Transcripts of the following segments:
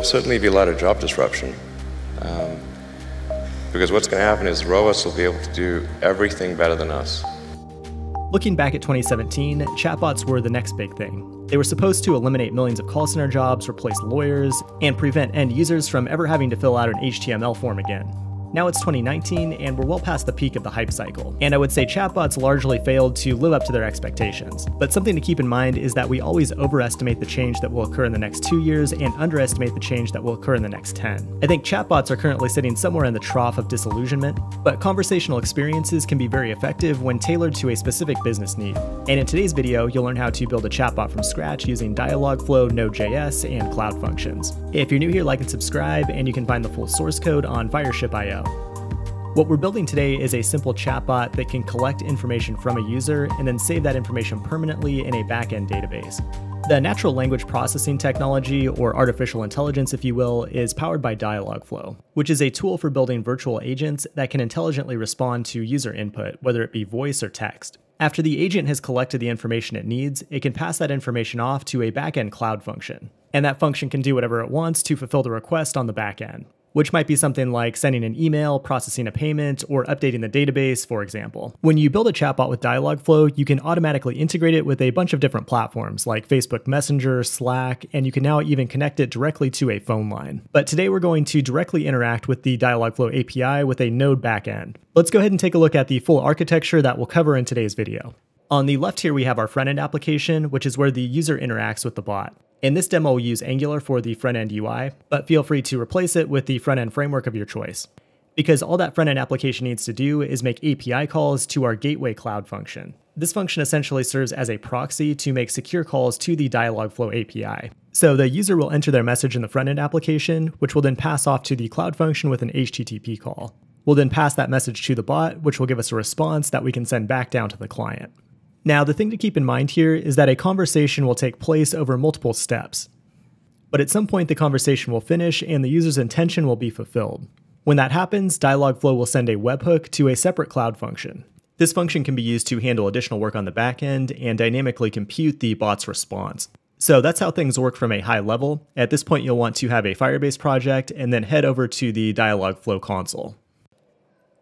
Certainly be a lot of job disruption, because what's going to happen is robots will be able to do everything better than us. Looking back at 2017, chatbots were the next big thing. They were supposed to eliminate millions of call center jobs, replace lawyers, and prevent end users from ever having to fill out an HTML form again. Now it's 2019, and we're well past the peak of the hype cycle, and I would say chatbots largely failed to live up to their expectations. But something to keep in mind is that we always overestimate the change that will occur in the next 2 years and underestimate the change that will occur in the next 10. I think chatbots are currently sitting somewhere in the trough of disillusionment, but conversational experiences can be very effective when tailored to a specific business need. And in today's video, you'll learn how to build a chatbot from scratch using Dialogflow, Node.js, and Cloud Functions. If you're new here, like and subscribe, and you can find the full source code on Fireship.io. What we're building today is a simple chatbot that can collect information from a user and then save that information permanently in a backend database. The natural language processing technology, or artificial intelligence if you will, is powered by Dialogflow, which is a tool for building virtual agents that can intelligently respond to user input, whether it be voice or text. After the agent has collected the information it needs, it can pass that information off to a backend cloud function. And that function can do whatever it wants to fulfill the request on the backend, which might be something like sending an email, processing a payment, or updating the database, for example. When you build a chatbot with Dialogflow, you can automatically integrate it with a bunch of different platforms like Facebook Messenger, Slack, and you can now even connect it directly to a phone line. But today we're going to directly interact with the Dialogflow API with a Node backend. Let's go ahead and take a look at the full architecture that we'll cover in today's video. On the left here we have our front-end application, which is where the user interacts with the bot. In this demo, we'll use Angular for the front-end UI, but feel free to replace it with the front-end framework of your choice, because all that front-end application needs to do is make API calls to our gateway cloud function. This function essentially serves as a proxy to make secure calls to the Dialogflow API. So the user will enter their message in the front-end application, which will then pass off to the cloud function with an HTTP call. We'll then pass that message to the bot, which will give us a response that we can send back down to the client. Now, the thing to keep in mind here is that a conversation will take place over multiple steps. But at some point, the conversation will finish and the user's intention will be fulfilled. When that happens, Dialogflow will send a webhook to a separate cloud function. This function can be used to handle additional work on the backend and dynamically compute the bot's response. So that's how things work from a high level. At this point, you'll want to have a Firebase project and then head over to the Dialogflow console.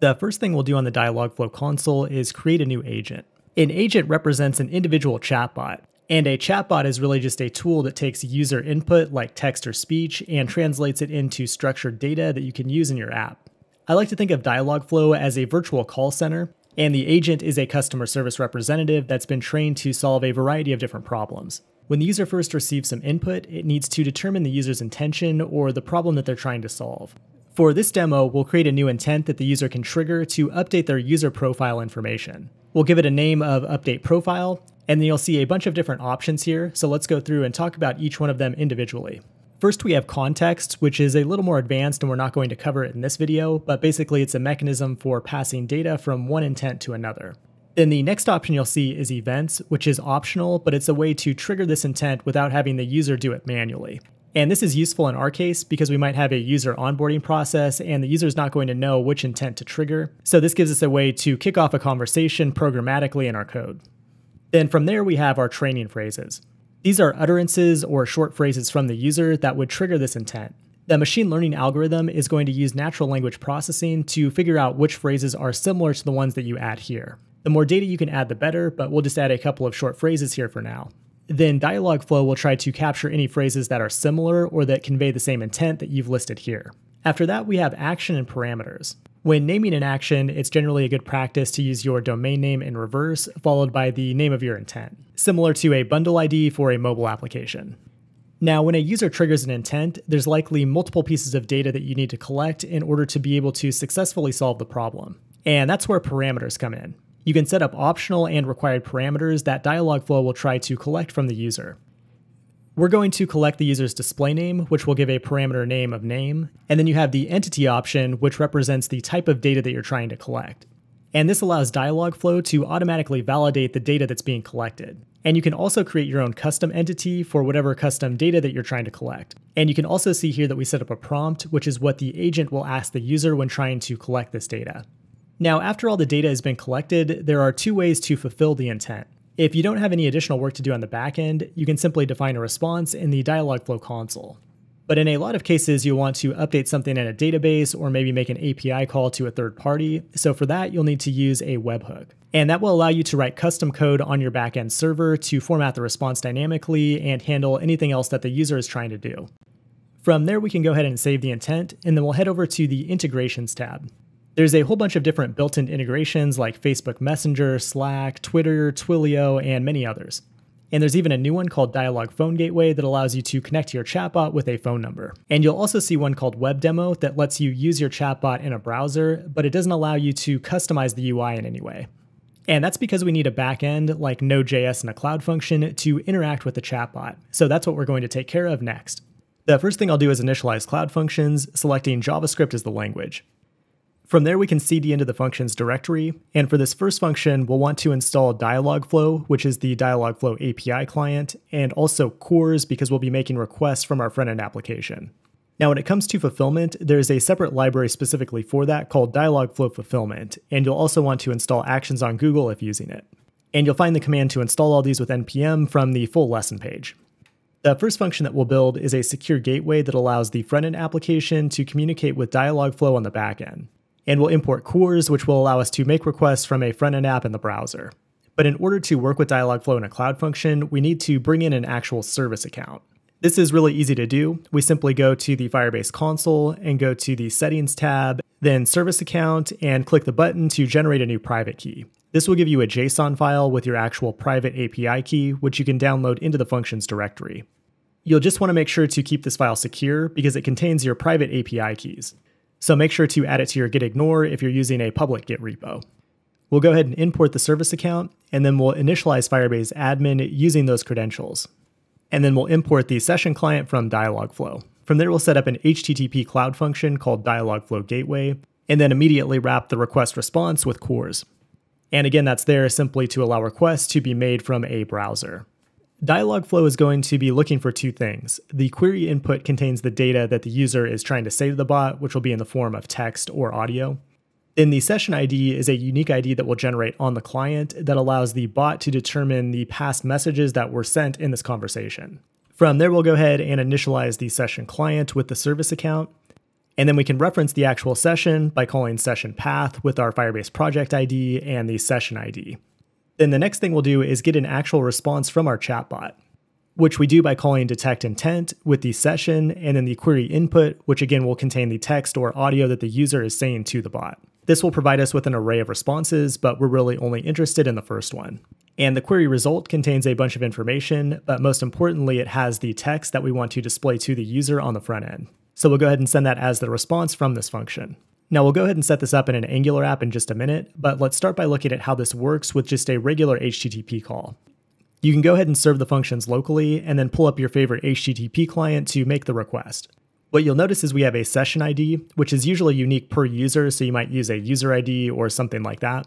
The first thing we'll do on the Dialogflow console is create a new agent. An agent represents an individual chatbot, and a chatbot is really just a tool that takes user input like text or speech and translates it into structured data that you can use in your app. I like to think of Dialogflow as a virtual call center, and the agent is a customer service representative that's been trained to solve a variety of different problems. When the user first receives some input, it needs to determine the user's intention or the problem that they're trying to solve. For this demo, we'll create a new intent that the user can trigger to update their user profile information. We'll give it a name of Update Profile, and then you'll see a bunch of different options here, so let's go through and talk about each one of them individually. First, we have Context, which is a little more advanced and we're not going to cover it in this video, but basically it's a mechanism for passing data from one intent to another. Then the next option you'll see is Events, which is optional, but it's a way to trigger this intent without having the user do it manually. And this is useful in our case because we might have a user onboarding process and the user is not going to know which intent to trigger. So this gives us a way to kick off a conversation programmatically in our code. Then from there we have our training phrases. These are utterances or short phrases from the user that would trigger this intent. The machine learning algorithm is going to use natural language processing to figure out which phrases are similar to the ones that you add here. The more data you can add, the better, but we'll just add a couple of short phrases here for now. Then Dialogflow will try to capture any phrases that are similar or that convey the same intent that you've listed here. After that, we have action and parameters. When naming an action, it's generally a good practice to use your domain name in reverse, followed by the name of your intent, similar to a bundle ID for a mobile application. Now, when a user triggers an intent, there's likely multiple pieces of data that you need to collect in order to be able to successfully solve the problem. And that's where parameters come in. You can set up optional and required parameters that Dialogflow will try to collect from the user. We're going to collect the user's display name, which will give a parameter name of name, and then you have the entity option, which represents the type of data that you're trying to collect. And this allows Dialogflow to automatically validate the data that's being collected. And you can also create your own custom entity for whatever custom data that you're trying to collect. And you can also see here that we set up a prompt, which is what the agent will ask the user when trying to collect this data. Now, after all the data has been collected, there are two ways to fulfill the intent. If you don't have any additional work to do on the back end, you can simply define a response in the Dialogflow console. But in a lot of cases, you'll want to update something in a database or maybe make an API call to a third party. So for that, you'll need to use a webhook. And that will allow you to write custom code on your backend server to format the response dynamically and handle anything else that the user is trying to do. From there, we can go ahead and save the intent, and then we'll head over to the Integrations tab. There's a whole bunch of different built-in integrations like Facebook Messenger, Slack, Twitter, Twilio, and many others. And there's even a new one called Dialog Phone Gateway that allows you to connect to your chatbot with a phone number. And you'll also see one called Web Demo that lets you use your chatbot in a browser, but it doesn't allow you to customize the UI in any way. And that's because we need a backend like Node.js and a cloud function to interact with the chatbot. So that's what we're going to take care of next. The first thing I'll do is initialize cloud functions, selecting JavaScript as the language. From there, we can cd into the functions directory, and for this first function, we'll want to install Dialogflow, which is the Dialogflow API client, and also cores because we'll be making requests from our front-end application. Now, when it comes to fulfillment, there's a separate library specifically for that called Dialogflow Fulfillment, and you'll also want to install Actions on Google if using it. And you'll find the command to install all these with npm from the full lesson page. The first function that we'll build is a secure gateway that allows the front-end application to communicate with Dialogflow on the back-end. And we'll import cores, which will allow us to make requests from a front-end app in the browser. But in order to work with Dialogflow in a cloud function, we need to bring in an actual service account. This is really easy to do. We simply go to the Firebase console and go to the Settings tab, then Service Account, and click the button to generate a new private key. This will give you a JSON file with your actual private API key, which you can download into the functions directory. You'll just want to make sure to keep this file secure because it contains your private API keys. So make sure to add it to your gitignore if you're using a public Git repo. We'll go ahead and import the service account, and then we'll initialize Firebase admin using those credentials. And then we'll import the session client from Dialogflow. From there, we'll set up an HTTP cloud function called Dialogflow Gateway, and then immediately wrap the request response with cores. And again, that's there simply to allow requests to be made from a browser. Dialogflow is going to be looking for two things. The query input contains the data that the user is trying to save to the bot, which will be in the form of text or audio. Then the session ID is a unique ID that will generate on the client that allows the bot to determine the past messages that were sent in this conversation. From there, we'll go ahead and initialize the session client with the service account. And then we can reference the actual session by calling session path with our Firebase project ID and the session ID. Then the next thing we'll do is get an actual response from our chatbot, which we do by calling detect intent with the session and then the query input, which again will contain the text or audio that the user is saying to the bot. This will provide us with an array of responses, but we're really only interested in the first one. And the query result contains a bunch of information, but most importantly, it has the text that we want to display to the user on the front end. So we'll go ahead and send that as the response from this function. Now we'll go ahead and set this up in an Angular app in just a minute, but let's start by looking at how this works with just a regular HTTP call. You can go ahead and serve the functions locally and then pull up your favorite HTTP client to make the request. What you'll notice is we have a session ID, which is usually unique per user, so you might use a user ID or something like that.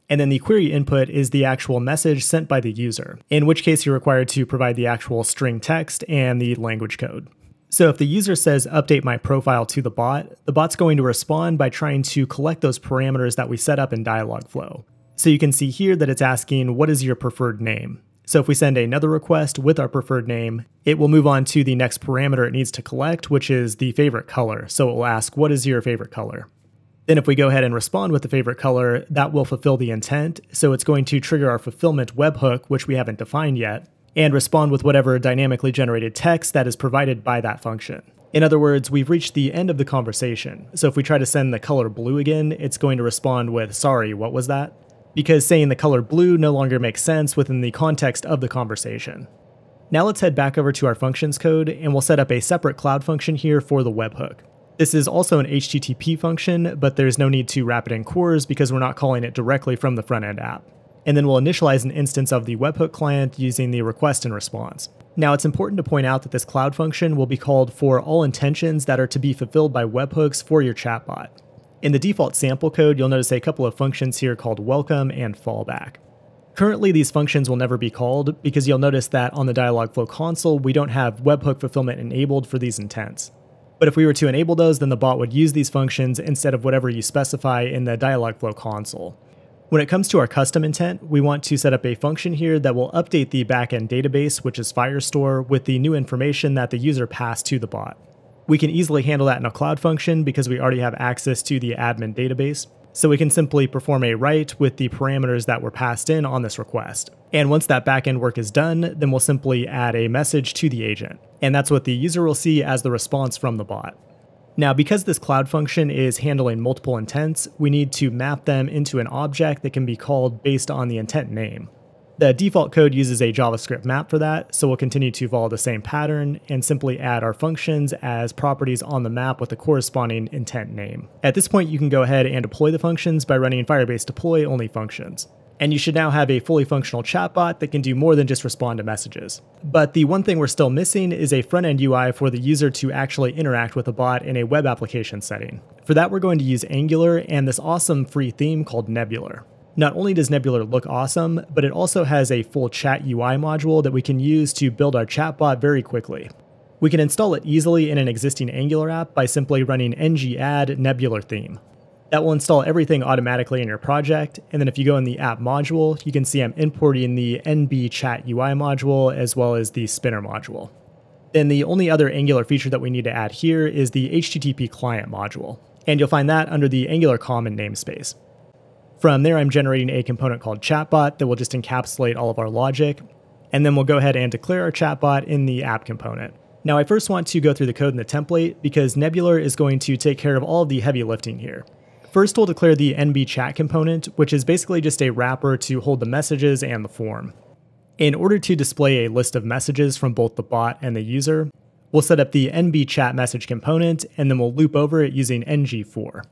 And then the query input is the actual message sent by the user, in which case you're required to provide the actual string text and the language code. So if the user says update my profile to the bot's going to respond by trying to collect those parameters that we set up in Dialogflow. So you can see here that it's asking what is your preferred name. So if we send another request with our preferred name, it will move on to the next parameter it needs to collect, which is the favorite color. So it will ask, what is your favorite color? Then if we go ahead and respond with the favorite color, that will fulfill the intent. So it's going to trigger our fulfillment webhook, which we haven't defined yet, and respond with whatever dynamically generated text that is provided by that function. In other words, we've reached the end of the conversation. So if we try to send the color blue again, it's going to respond with, sorry, what was that? Because saying the color blue no longer makes sense within the context of the conversation. Now let's head back over to our functions code and we'll set up a separate cloud function here for the webhook. This is also an HTTP function, but there's no need to wrap it in cores because we're not calling it directly from the front-end app. And then we'll initialize an instance of the webhook client using the request and response. Now it's important to point out that this cloud function will be called for all intentions that are to be fulfilled by webhooks for your chatbot. In the default sample code, you'll notice a couple of functions here called welcome and fallback. Currently, these functions will never be called because you'll notice that on the Dialogflow console, we don't have webhook fulfillment enabled for these intents. But if we were to enable those, then the bot would use these functions instead of whatever you specify in the Dialogflow console. When it comes to our custom intent, we want to set up a function here that will update the backend database, which is Firestore, with the new information that the user passed to the bot. We can easily handle that in a Cloud function because we already have access to the admin database. So we can simply perform a write with the parameters that were passed in on this request. And once that backend work is done, then we'll simply add a message to the agent. And that's what the user will see as the response from the bot. Now, because this Cloud function is handling multiple intents, we need to map them into an object that can be called based on the intent name. The default code uses a JavaScript map for that, so we'll continue to follow the same pattern and simply add our functions as properties on the map with the corresponding intent name. At this point, you can go ahead and deploy the functions by running Firebase deploy only functions. And you should now have a fully functional chatbot that can do more than just respond to messages. But the one thing we're still missing is a front-end UI for the user to actually interact with the bot in a web application setting. For that, we're going to use Angular and this awesome free theme called Nebular. Not only does Nebular look awesome, but it also has a full chat UI module that we can use to build our chatbot very quickly. We can install it easily in an existing Angular app by simply running ng-add Nebular theme. That will install everything automatically in your project, and then if you go in the app module, you can see I'm importing the NB chat UI module as well as the spinner module. Then the only other Angular feature that we need to add here is the HTTP client module, and you'll find that under the Angular common namespace. From there, I'm generating a component called Chatbot that will just encapsulate all of our logic, and then we'll go ahead and declare our chatbot in the app component. Now, I first want to go through the code in the template because Nebular is going to take care of all of the heavy lifting here. First, we'll declare the NB chat component, which is basically just a wrapper to hold the messages and the form. In order to display a list of messages from both the bot and the user, we'll set up the NB chat message component, and then we'll loop over it using ng-for.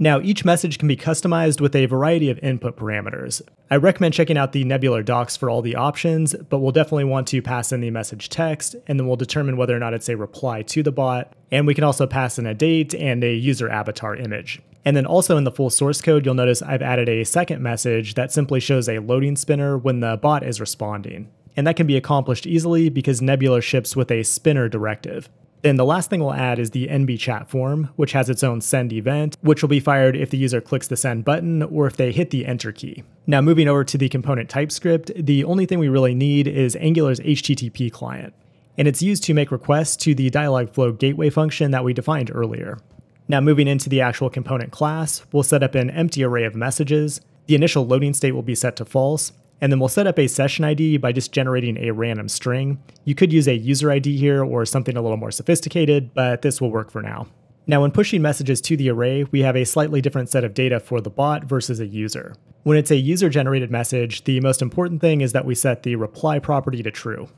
Now, each message can be customized with a variety of input parameters. I recommend checking out the Nebular docs for all the options, but we'll definitely want to pass in the message text, and then we'll determine whether or not it's a reply to the bot, and we can also pass in a date and a user avatar image. And then also in the full source code, you'll notice I've added a second message that simply shows a loading spinner when the bot is responding. And that can be accomplished easily because Nebular ships with a spinner directive. Then the last thing we'll add is the NB chat form, which has its own send event, which will be fired if the user clicks the send button or if they hit the enter key. Now moving over to the component TypeScript, the only thing we really need is Angular's HTTP client. And it's used to make requests to the Dialogflow gateway function that we defined earlier. Now moving into the actual component class, we'll set up an empty array of messages. The initial loading state will be set to false, and then we'll set up a session ID by just generating a random string. You could use a user ID here or something a little more sophisticated, but this will work for now. Now when pushing messages to the array, we have a slightly different set of data for the bot versus a user. When it's a user-generated message, the most important thing is that we set the reply property to true.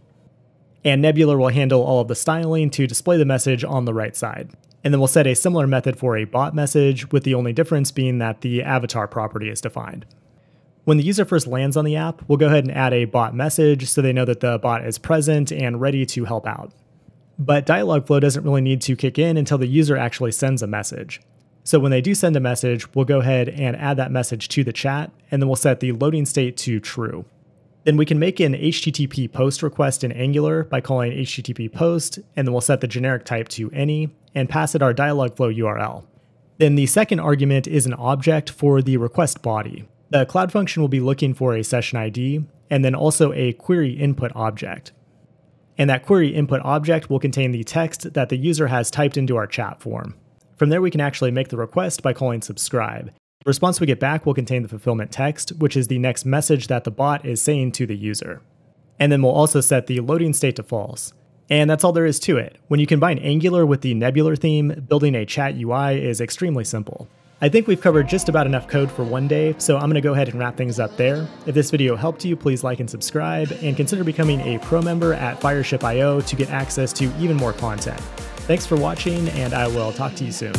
And Nebular will handle all of the styling to display the message on the right side. And then we'll set a similar method for a bot message, with the only difference being that the avatar property is defined. When the user first lands on the app, we'll go ahead and add a bot message so they know that the bot is present and ready to help out. But Dialogflow doesn't really need to kick in until the user actually sends a message. So when they do send a message, we'll go ahead and add that message to the chat, and then we'll set the loading state to true. Then we can make an HTTP post request in Angular by calling HTTP post, and then we'll set the generic type to any, and pass it our Dialogflow URL. Then the second argument is an object for the request body. The Cloud function will be looking for a session ID, and then also a query input object. And that query input object will contain the text that the user has typed into our chat form. From there, we can actually make the request by calling subscribe. The response we get back will contain the fulfillment text, which is the next message that the bot is saying to the user. And then we'll also set the loading state to false. And that's all there is to it. When you combine Angular with the Nebular theme, building a chat UI is extremely simple. I think we've covered just about enough code for one day, so I'm going to go ahead and wrap things up there. If this video helped you, please like and subscribe, and consider becoming a pro member at Fireship.io to get access to even more content. Thanks for watching, and I will talk to you soon.